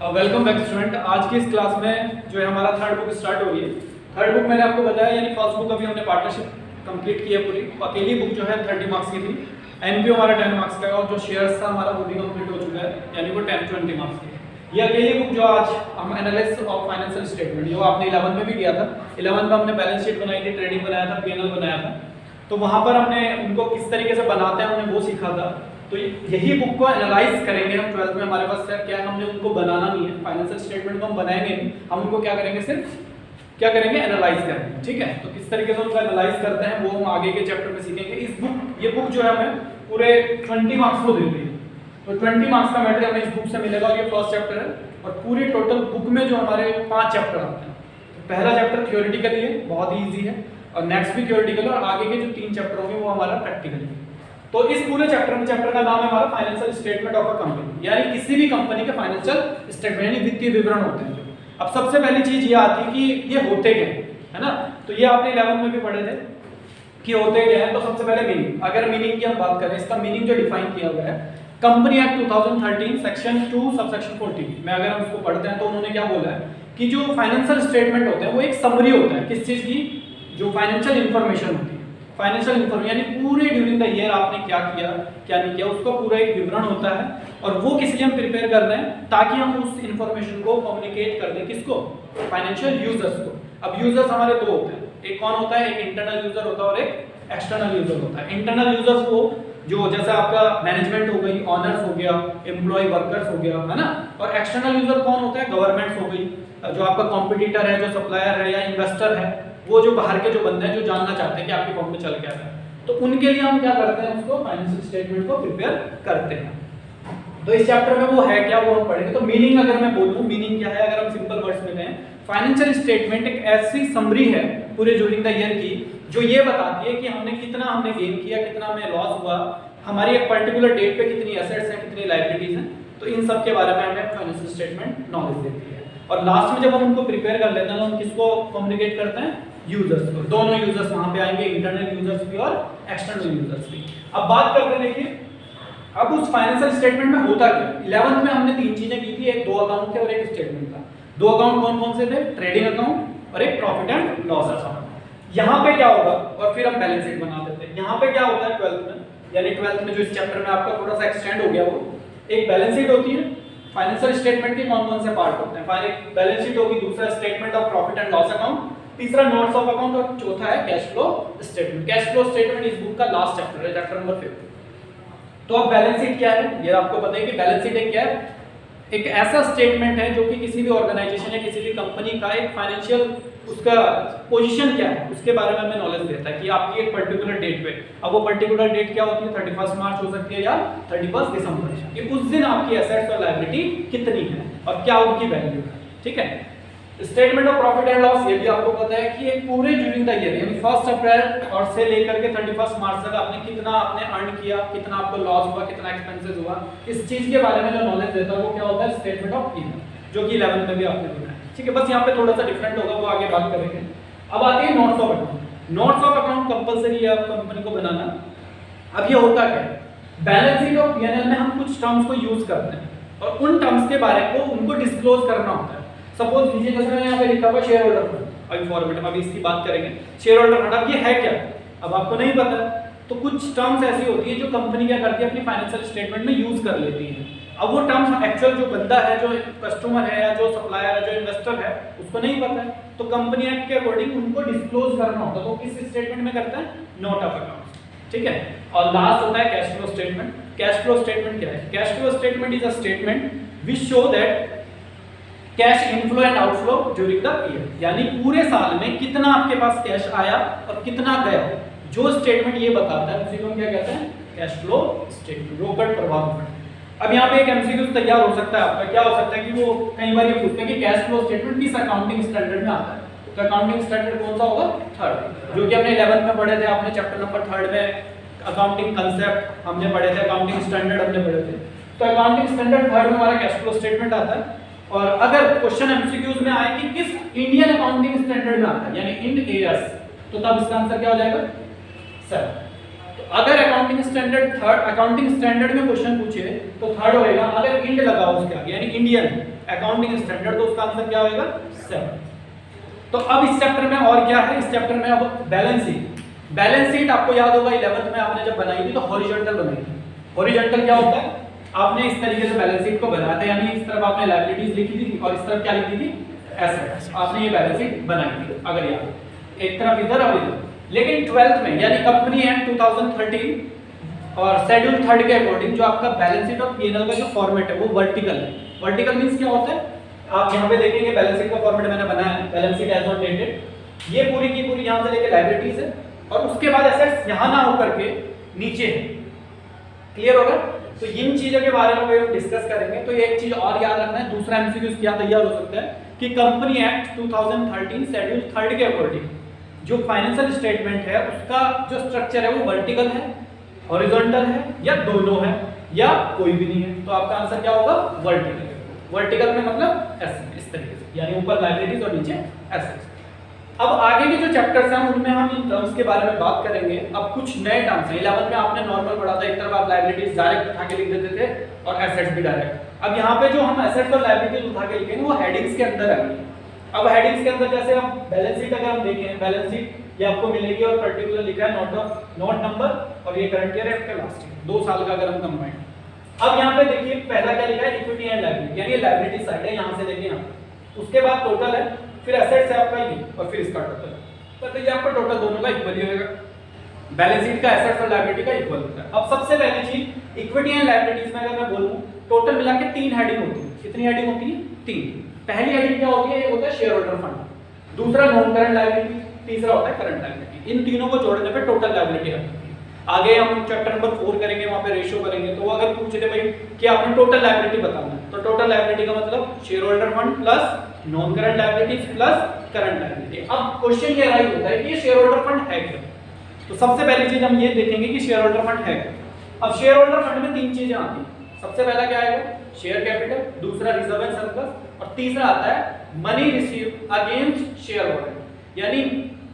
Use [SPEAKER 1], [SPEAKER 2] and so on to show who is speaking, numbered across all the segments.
[SPEAKER 1] Welcome back student. आज की इस क्लास में जो है हमारा थर्ड बुक स्टार्ट हो रही है। थर्ड बुक मैंने आपको बताया, यानी फर्स्ट बुक अभी हमने पार्टनरशिप कंप्लीट की है पूरी। अकेली बुक जो है 30 मार्क्स की थी, एनपीओ हमारा 10 मार्क्स का, और जो शेयर्स था हमारा वो भी कंप्लीट हो चुका है, यानी वो 10-20 मार्क्स की। ये अकेली बुक जो आज हम एनालिसिस ऑफ फाइनेंशियल स्टेटमेंट, जो आपने 11 में भी किया था, 11 में हमने बैलेंस शीट बनाई थी, ट्रेडिंग बनाया था, पीएनएल बनाया था, तो वहां पर हमने उनको किस तरीके से बनाते हैं हमने वो सीखा था। तो यही बुक को एनालाइज करेंगे हम 12th में। हमारे पास क्या है, हमने उनको बनाना नहीं है, फाइनेंशियल स्टेटमेंट को हम बनाएंगे नहीं, हम उनको क्या करेंगे, सिर्फ क्या करेंगे, एनालाइज करेंगे। ठीक है, तो किस तरीके से उनको एनालाइज करते हैं वो हम आगे के चैप्टर में सीखेंगे। ये बुक जो है हमें पूरे 20 मार्क्स को देती है, तो 20 मार्क्स का मैटर हमें इस बुक से मिलेगा, और ये फर्स्ट चैप्टर है। और पूरी टोटल बुक में जो हमारे 5 चैप्टर आते हैं, तो पहला चैप्टर थियोरेटिकली है, बहुत ही ईजी है, और नेक्स्ट भी थियोरेटिकल, और आगे के जो 3 चैप्टर होंगे वो हमारा प्रैक्टिकल है। तो इस पूरे चैप्टर का नाम है हमारा financial statement of a company, यानी किसी भी कंपनी के फाइनेंशियल स्टेटमेंट यानी वित्तीय विवरण होते हैं। अब सबसे पहली चीज ये आती है कि ये होते क्या है ना, तो ये आपने 11 में भी पढ़े थे कि होते क्या है। तो सबसे पहले मीनिंग, अगर मीनिंग की हम बात करें, इसका मीनिंग जो डिफाइन किया हुआ है कंपनी एक्ट 2013 सेक्शन 2 सबसेक्शन 14 में, अगर हम उसको पढ़ते हैं तो उन्होंने क्या बोला है कि जो फाइनेंशियल स्टेटमेंट होते हैं वो एक समरी होता है। किस चीज की, जो फाइनेंशियल इंफॉर्मेशन होती है, फाइनेंशियल इंफॉर्मेशन यानी पूरे ड्यूरिंग द ईयर आपने क्या किया क्या नहीं किया, उसका पूरा एक विवरण होता है। और वो किस लिए हम प्रिपेयर कर रहे हैं, ताकि हम उस इंफॉर्मेशन को कम्युनिकेट कर दें, किसको, फाइनेंशियल यूजर्स को। अब यूजर्स हमारे दो होते हैं, एक कौन होता है, एक इंटरनल यूजर होता है और एक एक्सटर्नल यूजर होता है। इंटरनल यूजर्स को जो जैसे आपका मैनेजमेंट हो गई, ऑनर्स हो गया, एम्प्लॉय वर्कर्स हो गया, है ना। और एक्सटर्नल यूजर कौन होता है, गवर्नमेंट्स हो गई, जो आपका कॉम्पिटिटर है, जो सप्लायर है या इन्वेस्टर है, वो जो बाहर के जो बंदे हैं जो जानना चाहते हैं कि आपकी फर्म में चल क्या रहा है, तो उनके लिए हम क्या करते हैं, उसको फाइनेंशियल स्टेटमेंट को प्रिपेयर करते हैं। तो इस चैप्टर में वो है क्या, वो हम पढ़ेंगे। तो मीनिंग अगर मैं बोलूं, मीनिंग क्या है, अगर हम सिंपल वर्ड्स में कहें, फाइनेंशियल स्टेटमेंट एक ऐसी समरी है पूरे ड्यूरिंग द ईयर की, जो ये बताती है कि हमने कितना गेन किया, कितना हमें लॉस हुआ, हमारी एक पर्टिकुलर डेट पे कितनी एसेट्स हैं, कितनी लायबिलिटीज हैं, तो इन सब के बारे में हमें फाइनेंशियल स्टेटमेंट नॉलेज देती है। और लास्ट में जब हम उनको प्रिपेयर कर लेते हैं, हम किसको कम्युनिकेट करते हैं, यूजर्स को। दोनों यूजर्स वहां पे आएंगे, इंटरनल यूजर्स भी और एक्सटर्नल यूजर्स भी। अब बात करते हैं, देखिए अब उस फाइनेंशियल स्टेटमेंट में होता क्या। 11th में हमने 3 चीजें की थी, एक 2 अकाउंट थे और एक स्टेटमेंट था। 2 अकाउंट कौन कौन से थे, ट्रेडिंग अकाउंट और एक प्रॉफिट एंड लॉस अकाउंट। यहाँ पे क्या होगा, और फिर हम बैलेंस शीट बना देते हैं। यहाँ पे क्या होता है 12th में, यानी 12th में जो इस चैप्टर में आपका थोड़ा सा एक्सटेंड हो गया, वो एक बैलेंस शीट होती है। फाइनेंशियल स्टेटमेंट के कौन कौन से पार्ट होते हैं, एक बैलेंस शीट होगी, दूसरा statement of profit and loss account, तीसरा नोट्स ऑफ अकाउंट, और चौथा है cash flow statement. Cash flow statement इस बुक का लास्ट चैप्टर है, चैप्टर नंबर 5। तो अब बैलेंस शीट क्या है, ये आपको पता है कि बैलेंस शीट एक क्या है, एक ऐसा स्टेटमेंट है जो कि किसी भी ऑर्गेनाइजेशन या किसी भी कंपनी का एक फाइनेंशियल उसका पोजीशन क्या है उसके बारे में हमें नॉलेज देता है कि आपकी एक पर्टिकुलर डेट पे, अब वो पर्टिकुलर डेट क्या होती है, 31 मार्च हो सकती है या 31 दिसंबर, कि उस दिन आपकी एसेट्स और लायबिलिटी कितनी है और क्या उनकी वैल्यू है। ठीक है, statement of profit and loss, ये भी आपको पता है कि एक पूरे ड्यूरिंग द ईयर, यानी 1 अप्रैल और से लेकर के 31 मार्च तक आपने कितना अर्न किया, कितना आपको लॉस हुआ, कितना एक्सपेंसेस हुआ, इस चीज के बारे में जो नॉलेज देता है वो क्या होता है, स्टेटमेंट ऑफ इनकम, जो कि 11 में भी आपने पढ़ा है। ठीक है, बस यहाँ पे थोड़ा सा डिफरेंट होगा, वो आगे बात करेंगे। अब आते हैं notes of account. Notes of account compulsory है कंपनी को बनाना। अब ये होता क्या है, बैलेंस शीट और पीएनएल में हम कुछ टर्म्स को यूज करते हैं और उन टर्म्स के बारे को उनको डिस्क्लोज करना होता है। सपोज लीजिए, जैसे मैंने यहाँ पे लिखा हुआ शेयर होल्डर फंड, अभी फॉर्मेट में अभी इसकी बात करेंगे। शेयर होल्डर फंड, अब ये है क्या, अब आपको नहीं पता, तो कुछ टर्म्स ऐसी होती है जो कंपनी क्या करती है, अपनी फाइनेंशियल स्टेटमेंट में यूज कर लेती है। अब वो टर्म्स एक्चुअल जो बंदा है, जो कस्टमर है या जो सप्लायर है, जो इन्वेस्टर है, उसको नहीं पता है, तो कंपनी एक्ट के अकॉर्डिंग उनको डिस्क्लोज करना होता है। तो किस स्टेटमेंट में करता है, नोट ऑफ अकाउंट। ठीक है, और लास्ट होता है cash flow statement. Cash flow statement क्या है, cash flow statement is a statement which show that cash inflow and outflow during the year, यानी पूरे साल में कितना आपके पास कैश आया और कितना गया, जो स्टेटमेंट ये बताता है उसी को क्या कहते हैं, कैश फ्लो स्टेटमेंट, रोकड़ प्रवाह विवरण। अब यहाँ पे एक एमसीक्यू तैयार हो सकता है आपका, क्या हो सकता है कि वो कई बार ये पूछते हैं कि कैश फ्लो स्टेटमेंट किस अकाउंटिंग स्टैंडर्ड में आता है। तो अकाउंटिंग स्टैंडर्ड कौन सा होगा, 3rd, जो कि हमने 11th में पढ़े थे, आपने चैप्टर नंबर 3rd में अकाउंटिंग कंसेप्ट हमने पढ़े थे, अकाउंटिंग स्टैंडर्ड हमने पढ़े थे। तो अकाउंटिंग स्टैंडर्ड 3rd में हमारा कैश फ्लो स्टेटमेंट आता है। और अगर क्वेश्चन एमसीक्यूज में आए कि किस इंडियन अकाउंटिंग स्टैंडर्ड में आता है, यानी इंड एएस, तो तब इसका आंसर क्या हो जाएगा, 7। तो अगर अकाउंटिंग स्टैंडर्ड में क्वेश्चन पूछे तो 3rd होएगा, अगर इंड लगाओ उसके आगे यानी इंडियन, अकाउंटिंग स्टैंडर्ड, तो उसका आंसर क्या होगा 7। तो अब इस चैप्टर में और क्या है, इस चैप्टर में अब बैलेंस शीट। बैलेंस शीट आपको याद होगा 11th में आपने जब बनाई थी तो हॉरिजॉन्टल बनाई थी। हॉरिजॉन्टल क्या होता है, आपने इस तरीके से बैलेंस शीट को बनाया था, यानी इस तरफ आपने लायबिलिटीज लिखी थी और इस तरफ क्या लिखी थी, एसेट्स। आपने ये बैलेंस शीट बनाई थी अगर याद, एक तरफ इधर और इधर। लेकिन 12th में यानी कंपनी एक्ट 2013 और शेड्यूल 3 के अकॉर्डिंग जो आपका बैलेंस शीट और पीएनएल का जो फॉर्मेट है वो वर्टिकल है। वर्टिकल मींस क्या होता है, आप यहां पे देखेंगे बैलेंस शीट का फॉर्मेट मैंने बनाया है, balance sheet as on dated, ये पूरी की पूरी यहां से लेके लायबिलिटीज है और उसके बाद एसेट्स यहां ना होकर के नीचे है। क्लियर होगा? तो इन चीजों के बारे में हम डिस्कस करेंगे। तो एक चीज और याद रखना है, दूसरा एमसीक्यू क्या तैयार हो सकता है कि कंपनी एक्ट 2013 शेड्यूल 3 के अकॉर्डिंग जो फाइनेंशियल स्टेटमेंट है उसका जो स्ट्रक्चर है वो वर्टिकल है, हॉरिजॉन्टल है या दोनों है या कोई भी नहीं है। तो आपका आंसर क्या होगा, वर्टिकल। वर्टिकल में मतलब ऐसे इस तरीके से, यानी ऊपर लायबिलिटीज और नीचे एसेट्स। अब आगे के जो चैप्टर्स हैं उनमें हम इन टर्म्स के बारे में बात करेंगे। अब कुछ नए टर्म्स हैं, 11 में आपने नॉर्मल पढ़ा था, एक तरफ आप लायबिलिटीज डायरेक्ट उठा के लिख देते थे और एसेट्स भी डायरेक्ट। अब यहाँ पे जो हम एसेट्स और लायबिलिटीज उठा के लिखेंगे वो हेडिंग्स के अंदर आएंगे। अब हेडिंग्स के अंदर जैसे हम बैलेंस शीट अगर हम देखें, बैलेंस शीट ये आपको मिलेगी और पर्टिकुलर लिखा है नोट नंबर और ये करंट ईयर है आपका लास्ट ईयर 2 साल का अगर हम कंबाइंड। अब यहाँ पे देखिए पहला क्या लिखा है, इक्विटी एंड लायबिलिटी, यानी ये लायबिलिटी साइड है, यहाँ से देखिए यहाँ, उसके बाद टोटल है, फिर एसेट्स है आपका ये और फिर इसका टोटल। तो ये आपका टोटल दोनों का इक्वल ही होगा। बैलेंस शीट का एसेट्स और लायबिलिटी का इक्वल होता है। अब सबसे पहली चीज इक्विटी एंड लायबिलिटीज में अगर मैं बोलूं टोटल मिला के 3 हेडिंग होती है। कितनी हेडिंग होती है, 3। पहली हेडिंग क्या होती है, ये होता है शेयर होल्डर फंड, दूसरा नॉन करंट लायबिलिटी, तीसरा होता है करंट लायबिलिटी। इन तीनों को जोड़ने पे टोटल लायबिलिटी आती है। आगे हम चैप्टर नंबर 4 करेंगे, वहां पे रेशियो करेंगे। तो अगर पूछे थे भाई कि आपने टोटल लायबिलिटी बताना है, तो टोटल लायबिलिटी का मतलब share holder fund plus non current liabilities plus current liability. अब क्वेश्चन ये राइज होता है कि ये शेयर होल्डर फंड है क्या। तो सबसे पहली चीज हम ये देखेंगे कि शेयर होल्डर फंड है क्या। अब शेयर होल्डर फंड में 3 चीजें आती हैं। सबसे पहला क्या आएगा, शेयर कैपिटल, दूसरा रिजर्व एंड सरप्लस और तीसरा आता है money receive against share holder, यानी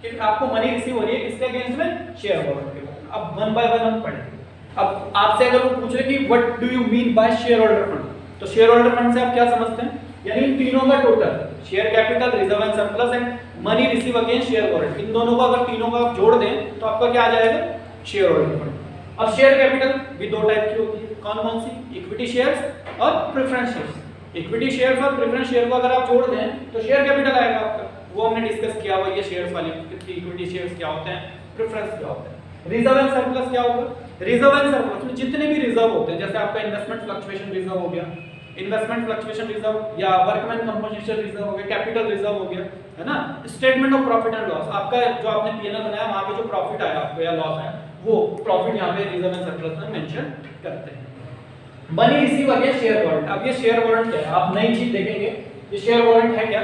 [SPEAKER 1] कि आपको मनी रिसीव हो रही है किसके अगेंस्ट में, शेयर होल्डर के। अब 1 बाय 1 हम पढ़ेंगे। अब आपसे अगर वो पूछ रहे कि what do you mean by shareholder fund, तो शेयर होल्डर फंड से आप क्या समझते हैं, यानी इन तीनों का total, share capital, reserve and surplus and money receive against shareholder, इन दोनों को अगर तीनों को आप जोड़ दें तो आपका क्या आ जाएगा, शेयर होल्डर फंड। अब शेयर कैपिटल भी 2 टाइप की होती है, कौन कौन सी, इक्विटी शेयर्स और प्रेफरेंस शेयर्स। इक्विटी शेयर्स और प्रेफरेंस शेयर को अगर आप जोड़ दें तो शेयर कैपिटल आएगा आपका, वो हमने डिस्कस किया हुआ, ये शेयर्स वाले कितनी इक्विटी शेयर्स क्या होते हैं, प्रेफरेंस क्या होते हैं। रिजर्व एंड सरप्लस क्या होगा, रिजर्व एंड सरप्लस में जितने भी रिजर्व होते हैं, जैसे आपका इन्वेस्टमेंट फ्लक्चुएशन रिजर्व हो गया, इन्वेस्टमेंट फ्लक्चुएशन रिजर्व या वर्कमैन कंपोजिशन रिजर्व हो गया, कैपिटल रिजर्व हो गया, है ना, statement of profit and loss, आपका जो आपने पीएनएल बनाया वहां पे जो प्रॉफिट आया आपको या लॉस आया वो प्रॉफिट यहां पे रिजर्व एंड सरप्लस में मेंशन करते हैं। Money receive against share warrant, अब ये शेयर वारंट क्या है, आप नई चीज देखेंगे, ये शेयर वारंट है क्या।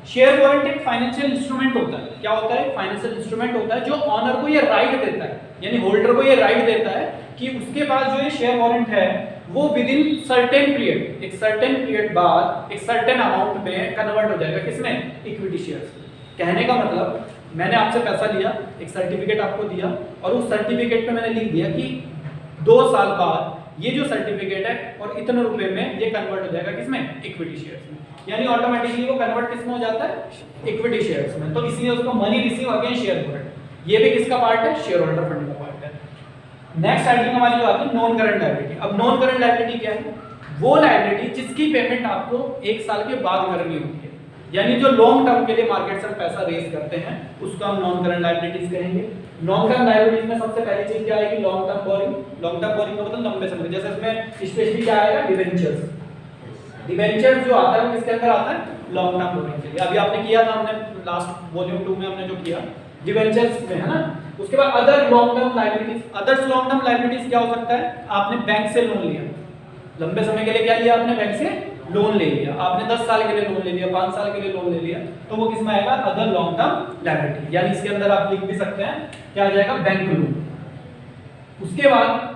[SPEAKER 1] शेयर वारंट एक फाइनेंशियल इंस्ट्रूमेंट होता है, क्या होता है, फाइनेंशियल इंस्ट्रूमेंट होता है जो ऑनर को ये राइट देता है, यानी होल्डर को ये राइट देता है कि उसके पास जो ये शेयर वारंट है वो विद इन सर्टेन पीरियड, एक सर्टेन पीरियड बाद एक सर्टेन अमाउंट में कन्वर्ट हो जाएगा, किसमें, इक्विटी शेयर्स। कहने का मतलब मैंने आपसे पैसा लिया, एक सर्टिफिकेट आपको दिया और उस सर्टिफिकेट पे मैंने लिख दिया कि 2 साल बाद ये जो सर्टिफिकेट है और इतने रुपए में ये कन्वर्ट हो जाएगा किसमें, इक्विटी शेयर्स में, यानी ऑटोमेटिकली वो कन्वर्ट किसमें हो जाता है, इक्विटी शेयर्स में। तो इसलिए उसको money receive against share holder, ये भी किसका पार्ट है, शेयर होल्डर फंड का पार्ट है। नेक्स्ट हेडिंग हमारी जो आती है नॉन करंट लायबिलिटी। अब नॉन करंट लायबिलिटी क्या है, वो लायबिलिटी जिसकी पेमेंट आपको 1 साल के बाद करनी होती है, यानी जो लॉन्ग टर्म के लिए मार्केट से पैसा रेज करते हैं उसको हम नॉन करंट लायबिलिटीज कहेंगे। नॉन करंट लायबिलिटीज में सबसे पहली चीज क्या आएगी, long term borrowing. Long term borrowing का मतलब लंबे समय, जैसे इसमें स्पेशली क्या आएगा, डिबेंचर्स। डिबेंचर्स जो आता है किसके अंदर आता है, लॉन्ग टर्म बोरिंग के लिए। अभी आपने किया था, हमने लास्ट वॉल्यूम 2 में हमने जो किया डिबेंचर्स में, है ना। उसके बाद other long term liabilities, others long term liabilities क्या हो सकता है, आपने बैंक से लोन लिया, लंबे समय के लिए क्या लिया आपने, बैंक से लोन ले लिया, आपने 10 साल के लिए लोन ले लिया, 5 साल के लिए लोन ले लिया, तो वो किसमें आएगा, अदर लॉन्ग टर्म लायबिलिटी, यानी इसके अंदर आप लिख भी सकते हैं क्या आ जाएगा, बैंक लोन। उसके बाद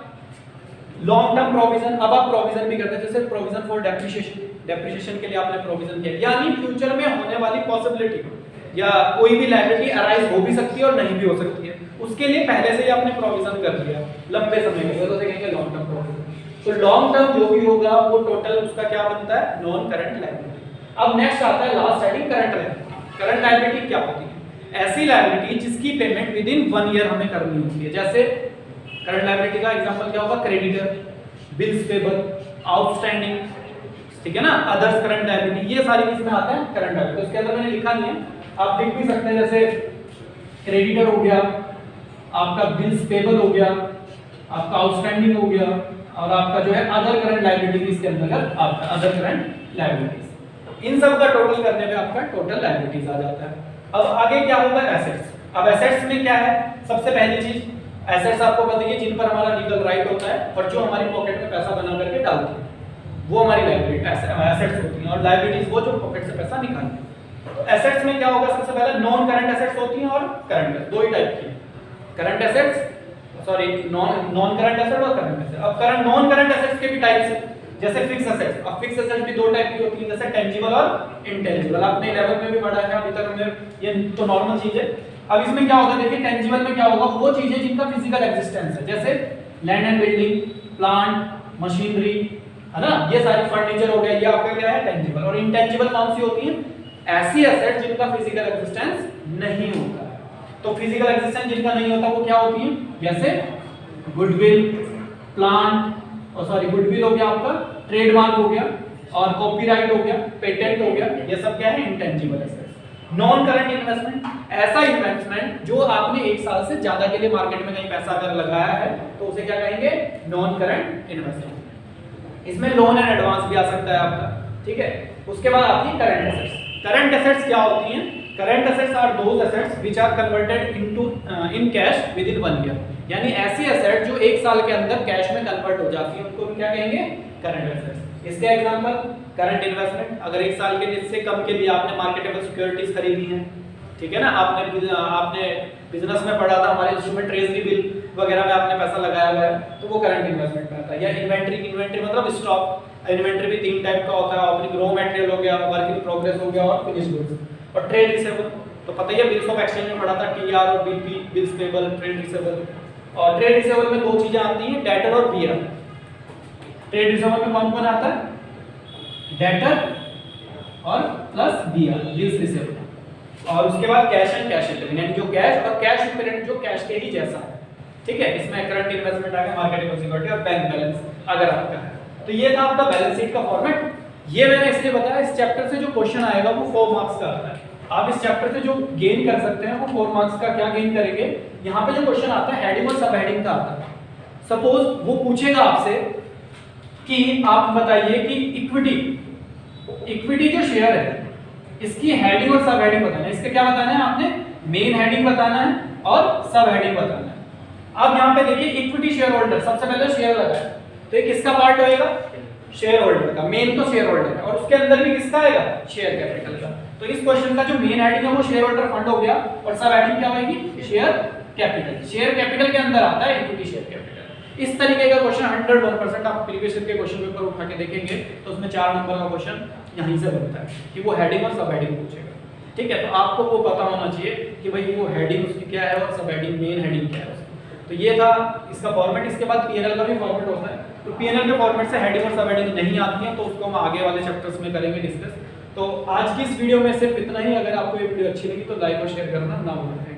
[SPEAKER 1] लॉन्ग टर्म प्रोविजन, अब आप प्रोविजन भी करते हैं, जैसे प्रोविजन फॉर डेप्रिसिएशन, डेप्रिसिएशन के लिए आपने प्रोविजन किया, यानी फ्यूचर में होने वाली पॉसिबिलिटी या कोई भी लायबिलिटी अराइज हो भी सकती है और नहीं भी हो सकती है, उसके लिए पहले से ही आपने प्रोविजन कर दिया लंबे समय के लिए, तो कहेंगे लॉन्ग टर्म प्रोविजन। तो लॉन्ग टर्म जो भी होगा वो टोटल उसका क्या बनता है, नॉन करंट लायबिलिटी। अब नेक्स्ट आता है last heading current liability. Current liability क्या होती है? ऐसी लायबिलिटी जिसकी पेमेंट विद इन 1 ईयर हमें करनी होती है। जैसे करंट लायबिलिटी का एग्जांपल क्या होगा? क्रेडिटर, बिल्स पेबल, आउटस्टैंडिंग, ठीक है ना, अदर्स करंट लायबिलिटी, ये सारी चीजें में आता है करंट लायबिलिटी। तो उसके अंदर मैंने लिखा नहीं है, आप लिख भी सकते हैं, जैसे क्रेडिटर हो गया, आपका बिल्स पेबल हो गया, आपका आउटस्टैंडिंग हो गया, और आपका जो है अदर करंट लायबिलिटी इसके अंतर्गत आपका अदर करंट लायबिलिटीज। इन सब का टोटल करने पे आपका टोटल लायबिलिटीज आ जाता है। अब आगे क्या होगा? एसेट्स। अब एसेट्स में क्या है? सबसे पहली चीज, एसेट्स आपको पता है जिन पर हमारा लीगल राइट होता है और जो हमारी पॉकेट में पैसा बना करके डालते हैं, वो हमारी लायबिलिटी एसेट्स होती हैं, और लायबिलिटीज वो जो पॉकेट से पैसा निकालते हैं। तो एसेट्स में क्या होगा? सबसे पहले नॉन करंट एसेट्स होती हैं और करंट, दो ही टाइप की है, current assets, sorry non current asset और करंट एसेट। अब करंट नॉन करंट एसेट्स के भी टाइप्स हैं, जैसे फिक्स एसेट्स। अब फिक्स एसेट्स भी दो टाइप की होती हैं, जैसे टेंजिबल और इनटेंजिबल। आपने 11 में भी पढ़ा है, अभी तक हमने, ये तो नॉर्मल चीज है। अब इसमें क्या होगा? देखिए टेंजिबल में क्या होगा? वो चीजें जिनका फिजिकल एग्जिस्टेंस है, जैसे land and building, plant, machinery, है ना, ये सारी फर्नीचर हो गया, ये आपका क्या है? टेंजिबल। और इनटेंजिबल कौन सी होती है? ऐसी एसेट जिनका फिजिकल एग्जिस्टेंस नहीं होता है। तो फिजिकल एग्जिस्टेंस जिनका नहीं होता वो क्या होती है? जैसे गुडविल, प्लांट, और सॉरी गुडविल हो गया आपका, ट्रेडमार्क हो गया, और कॉपीराइट हो गया, पेटेंट हो गया, ये सब क्या है? Intangible assets. Non current investment, ऐसा इन्वेस्टमेंट जो आपने 1 साल से ज्यादा के लिए मार्केट में कहीं पैसा अगर लगाया है तो उसे क्या कहेंगे? Non current investment. इसमें लोन एंड एडवांस भी आ सकता है आपका, ठीक है। उसके बाद आती है करंट एसेट्स। करंट एसेट्स क्या होती हैं? Current assets are those assets which are converted into in cash within 1 year. यानी ऐसी एसेट जो 1 साल के अंदर कैश में कन्वर्ट हो जाती है, उनको हम क्या कहेंगे? Current assets. इसके एग्जांपल करंट इन्वेस्टमेंट, अगर 1 साल के लिए से कम के लिए आपने मार्केटेबल सिक्योरिटीज खरीदी हैं, ठीक है ना, आपने बिजनेस में पढ़ा था, हमारे इंस्ट्रूमेंट ट्रेजरी बिल वगैरह में आपने पैसा लगाया हुआ है, तो वो करंट इन्वेस्टमेंट में आता है। या इन्वेंट्री मतलब स्टॉक। इन्वेंट्री भी 3 टाइप का होता है, ओपनिंग रॉ मटेरियल हो गया, वर्क इन प्रोग्रेस हो गया, और फिनिश गुड्स। और ट्रेड रिसीवेबल तो पता ही है, बिल्स ऑफ एक्सचेंज में पढ़ा था, टीआर और BP, bills payable, trade receivable. और ट्रेड रिसीवेबल में दो चीजें आती हैं, डेटर और बीआर। ट्रेड रिसीवेबल में कौन-कौन आता है? डेटर और प्लस बीआर, बिल्स रिसीवेबल। और उसके बाद कैश एंड कैश इक्विवेलेंट, यानी जो कैश और कैश इक्विवेलेंट जो कैश के ही जैसा है, ठीक है। इसमें करंट इन्वेस्टमेंट आ गया, मार्केटेबल सिक्योरिटी और बैंक बैलेंस अगर आपका है। तो ये था आपका बैलेंस शीट का फॉर्मेट। ये मैंने इसलिए बताया, इस चैप्टर से जो क्वेश्चन आएगा वो 4 मार्क्स का आता है। आप इस चैप्टर से जो गेन कर सकते हैं वो 4 मार्क्स का क्या गेन करेंगे? यहाँ पे जो क्वेश्चन आता है हेडिंग और सब हेडिंग का आता है। सपोज वो पूछेगा आपसे कि आप बताइए कि इक्विटी जो शेयर है इसकी हेडिंग और सब हेडिंग बताना है। इसका क्या बताना है? आपने मेन हेडिंग बताना है और सब हेडिंग बताना है। अब यहाँ पे देखिए इक्विटी शेयर होल्डर, सबसे पहले शेयर लगा है, तो ये किसका पार्ट होएगा? शेयर होल्डर का। मेन तो शेयर होल्डर है, और उसके अंदर भी किसका आएगा? शेयर कैपिटल का। तो इस क्वेश्चन का जो मेन हेडिंग है वो शेयर होल्डर फंड हो गया, और सब हेडिंग क्या होगी? Share capital. शेयर कैपिटल के अंदर आता है इक्विटी शेयर कैपिटल। इस तरीके का क्वेश्चन 101% आप प्रीवियस ईयर के क्वेश्चन पेपर उठा के देखेंगे तो उसमें 4 नंबर का क्वेश्चन यहीं से बनता है कि वो हेडिंग और सब हेडिंग पूछेगा, ठीक है। तो आपको वो पता होना चाहिए कि भाई वो हेडिंग उसकी क्या है और सब हेडिंग मेन हेडिंग क्या है उसकी। तो ये था इसका फॉर्मेट। इसके बाद पीएनएल का भी फॉर्मेट होता है। तो पीएनएल के फॉर्मेट से हेडिंग और सब हेडिंग नहीं आती है, तो उसको हम आगे वाले चैप्टर्स में करेंगे डिस्कस। तो आज की इस वीडियो में सिर्फ इतना ही। अगर आपको ये वीडियो अच्छी लगी तो लाइक और शेयर करना ना भूलें।